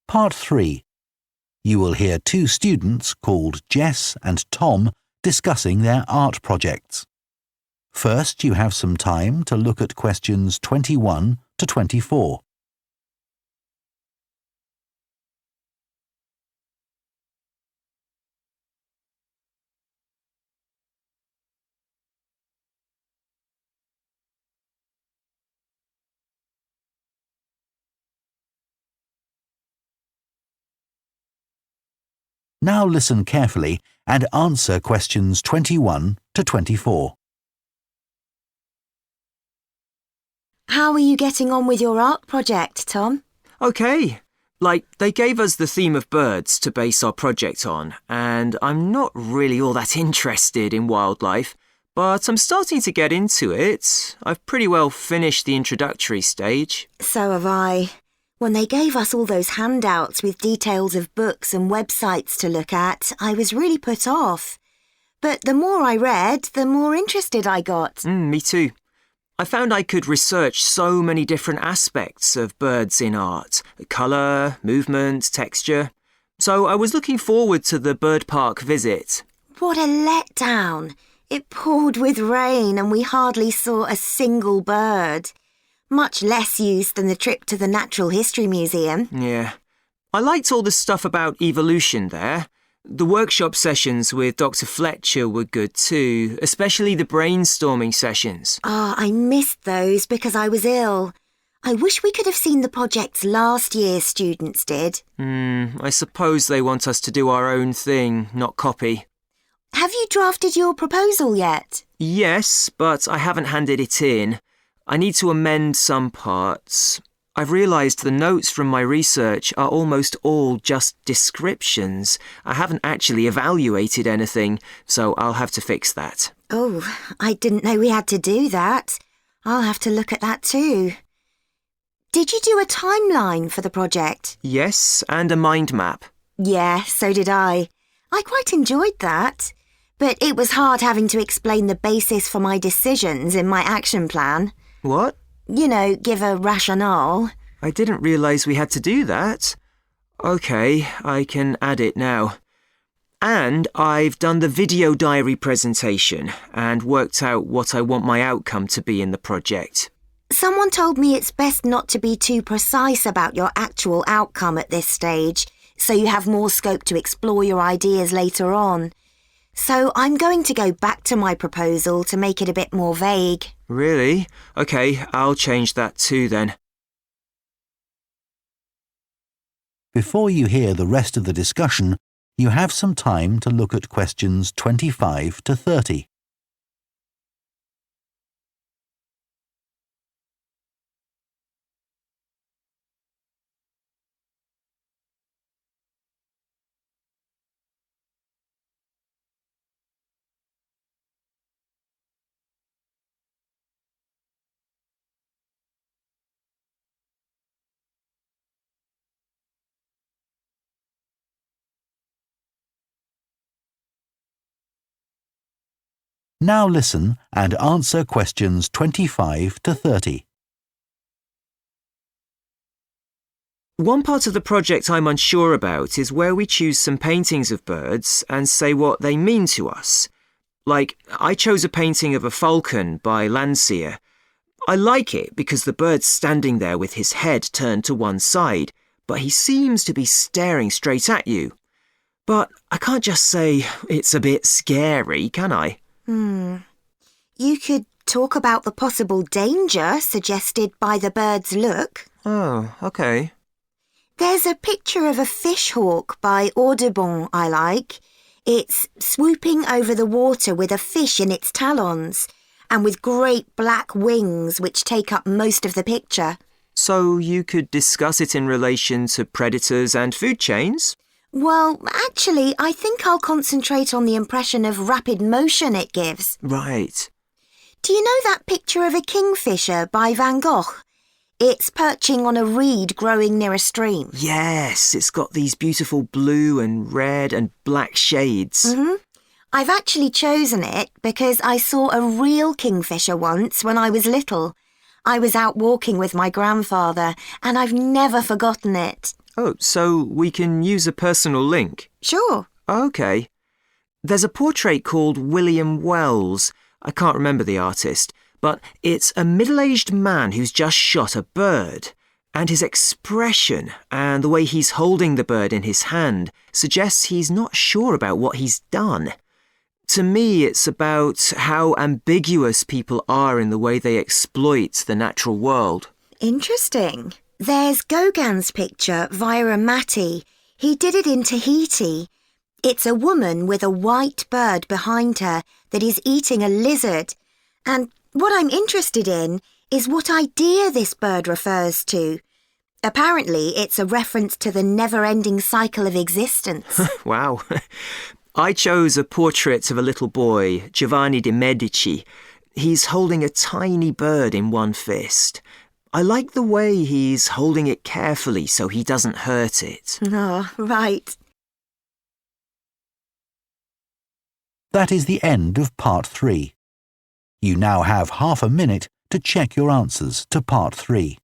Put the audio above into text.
Part 3. You will hear two students called Jess and Tom discussing their art projects. First, you have some time to look at questions 21 to 24. Now listen carefully and answer questions 21 to 24. How are you getting on with your art project, Tom? Okay. They gave us the theme of birds to base our project on, and I'm not really all that interested in wildlife, but I'm starting to get into it. I've pretty well finished the introductory stage. So have I. When they gave us all those handouts with details of books and websites to look at, I was really put off. But the more I read, the more interested I got. Me too. I found I could research so many different aspects of birds in art. Colour, movement, texture. So I was looking forward to the bird park visit. What a letdown. It poured with rain and we hardly saw a single bird. Much less use than the trip to the Natural History Museum. Yeah. I liked all the stuff about evolution there. The workshop sessions with Dr. Fletcher were good too, especially the brainstorming sessions. I missed those because I was ill. I wish we could have seen the projects last year's students did. I suppose they want us to do our own thing, not copy. Have you drafted your proposal yet? Yes, but I haven't handed it in. I need to amend some parts. I've realised the notes from my research are almost all just descriptions. I haven't actually evaluated anything, so I'll have to fix that. Oh, I didn't know we had to do that. I'll have to look at that too. Did you do a timeline for the project? Yes, and a mind map. Yeah, so did I. I quite enjoyed that. But it was hard having to explain the basis for my decisions in my action plan. What? You know, give a rationale. I didn't realise we had to do that. OK, I can add it now. And I've done the video diary presentation and worked out what I want my outcome to be in the project. Someone told me it's best not to be too precise about your actual outcome at this stage, so you have more scope to explore your ideas later on. So I'm going to go back to my proposal to make it a bit more vague. Really? OK, I'll change that too then. Before you hear the rest of the discussion, you have some time to look at questions 25 to 30. Now listen and answer questions 25 to 30. One part of the project I'm unsure about is where we choose some paintings of birds and say what they mean to us. I chose a painting of a falcon by Landseer. I like it because the bird's standing there with his head turned to one side, but he seems to be staring straight at you. But I can't just say it's a bit scary, can I? You could talk about the possible danger suggested by the bird's look. Oh, OK. There's a picture of a fishhawk by Audubon I like. It's swooping over the water with a fish in its talons and with great black wings which take up most of the picture. So you could discuss it in relation to predators and food chains? Well, actually, I think I'll concentrate on the impression of rapid motion it gives. Right. Do you know that picture of a kingfisher by Van Gogh? It's perching on a reed growing near a stream. Yes, it's got these beautiful blue and red and black shades. I've actually chosen it because I saw a real kingfisher once when I was little. I was out walking with my grandfather, and I've never forgotten it. Oh, so we can use a personal link? Sure. OK. There's a portrait called William Wells. I can't remember the artist, but it's a middle-aged man who's just shot a bird. And his expression and the way he's holding the bird in his hand suggests he's not sure about what he's done. To me, it's about how ambiguous people are in the way they exploit the natural world. Interesting. There's Gauguin's picture, Vira Matti. He did it in Tahiti. It's a woman with a white bird behind her that is eating a lizard. And what I'm interested in is what idea this bird refers to. Apparently, it's a reference to the never-ending cycle of existence. Wow. I chose a portrait of a little boy, Giovanni de' Medici. He's holding a tiny bird in one fist. I like the way he's holding it carefully so he doesn't hurt it. Oh, right. That is the end of Part 3. You now have half a minute to check your answers to Part 3.